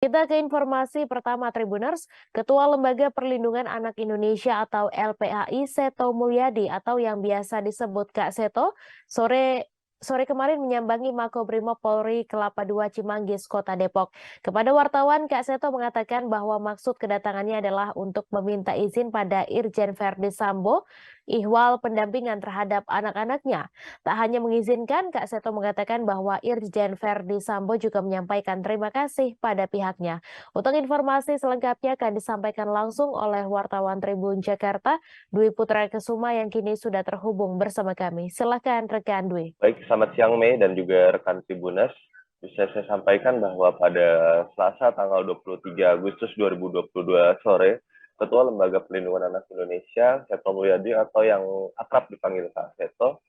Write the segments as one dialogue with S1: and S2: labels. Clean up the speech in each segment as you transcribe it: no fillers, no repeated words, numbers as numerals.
S1: Kita ke informasi pertama Tribuners, Ketua Lembaga Perlindungan Anak Indonesia atau LPAI Seto Mulyadi atau yang biasa disebut Kak Seto, sore kemarin menyambangi Makobrimob Polri Kelapa II Cimanggis, Kota Depok. Kepada wartawan, Kak Seto mengatakan bahwa maksud kedatangannya adalah untuk meminta izin pada Irjen Verdi Sambo, ihwal pendampingan terhadap anak-anaknya. Tak hanya mengizinkan, Kak Seto mengatakan bahwa Irjen Verdi Sambo juga menyampaikan terima kasih pada pihaknya. Untuk informasi selengkapnya akan disampaikan langsung oleh wartawan Tribun Jakarta, Dwi Putra Kesuma yang kini sudah terhubung bersama kami. Silakan rekan Dwi.
S2: Baik, selamat siang Mei dan juga rekan Tribuners. Bisa saya sampaikan bahwa pada Selasa tanggal 23 Agustus 2022 sore, Ketua Lembaga Perlindungan Anak Indonesia, Seto Mulyadi atau yang akrab dipanggil Kak Seto,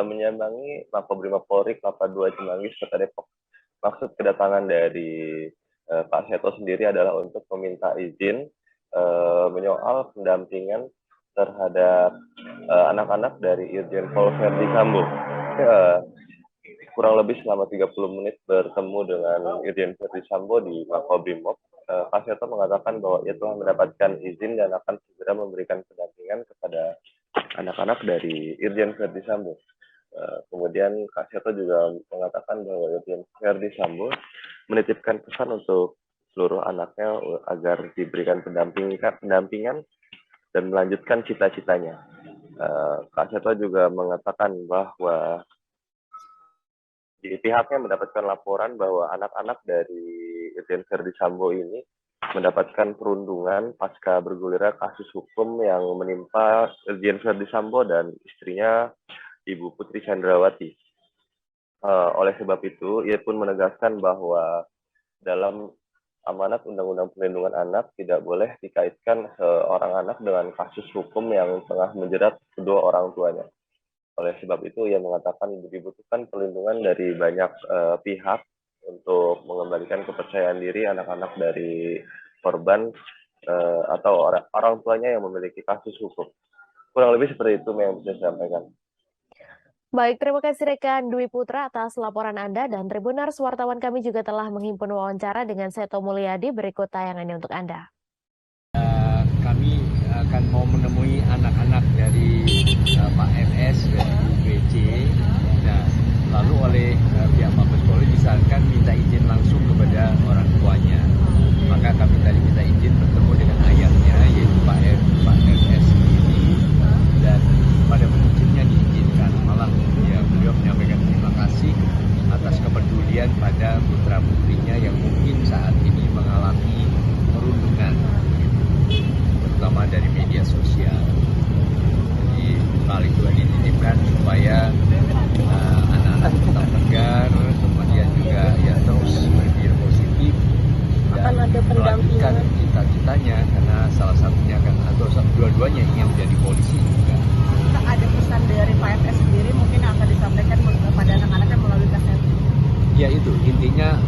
S2: menyambangi Makobrimob Polri Kelapa II Cimanggis, Kota Depok. Maksud kedatangan dari Pak Seto sendiri adalah untuk meminta izin menyoal pendampingan terhadap anak-anak dari Irjen Pol Verdi Sambo. Kurang lebih selama 30 menit bertemu dengan Irjen Verdi Sambo di Makobrimob. Pak Seto mengatakan bahwa ia telah mendapatkan izin dan akan segera memberikan pendampingan kepada anak-anak dari Irjen Verdi Sambo. Kemudian Kak Seto juga mengatakan bahwa Irjen Verdi Sambo menitipkan pesan untuk seluruh anaknya agar diberikan pendampingan dan melanjutkan cita-citanya. Kak Seto juga mengatakan bahwa di pihaknya mendapatkan laporan bahwa anak-anak dari Irjen Verdi Sambo ini mendapatkan perundungan pasca bergulirnya kasus hukum yang menimpa Irjen Verdi Sambo dan istrinya Ibu Putri Chandrawati. Oleh sebab itu, ia pun menegaskan bahwa dalam amanat Undang-Undang Perlindungan Anak tidak boleh dikaitkan seorang anak dengan kasus hukum yang tengah menjerat kedua orang tuanya. Oleh sebab itu, ia mengatakan dibutuhkan perlindungan dari banyak pihak untuk mengembalikan kepercayaan diri anak-anak dari korban atau orang tuanya yang memiliki kasus hukum. Kurang lebih seperti itu yang bisa saya sampaikan.
S1: Baik, terima kasih rekan Dwi Putra atas laporan Anda dan Tribuners, wartawan kami juga telah menghimpun wawancara dengan Seto Mulyadi. Berikut tayangannya untuk Anda.
S3: Kami akan mau menemui anak-anak dari Pak MS dan UPC. Nah, lalu oleh pihak Mabes Polri misalkan minta izin langsung kepada orang tuanya. Maka kami tadi minta izin bertemu dengan ayahnya, yaitu Pak MS ini, dan pada prinsipnya diizinkan. Malah ya, beliau menyampaikan terima kasih atas kepedulian pada putra-putrinya yang mungkin saat ini mengalami perundungan, terutama dari media sosial. Jadi hal itu dititipkan supaya anak-anak tetap tegar, kemudian juga ya terus berpikir positif dan melanjutkan cita-citanya, karena salah satunya kan atau dua-duanya ingin menjadi polisi juga.
S4: Ada pesan dari Pak MS sendiri mungkin akan disampaikan kepada anak-anak yang melalui kaset.
S3: Ya itu intinya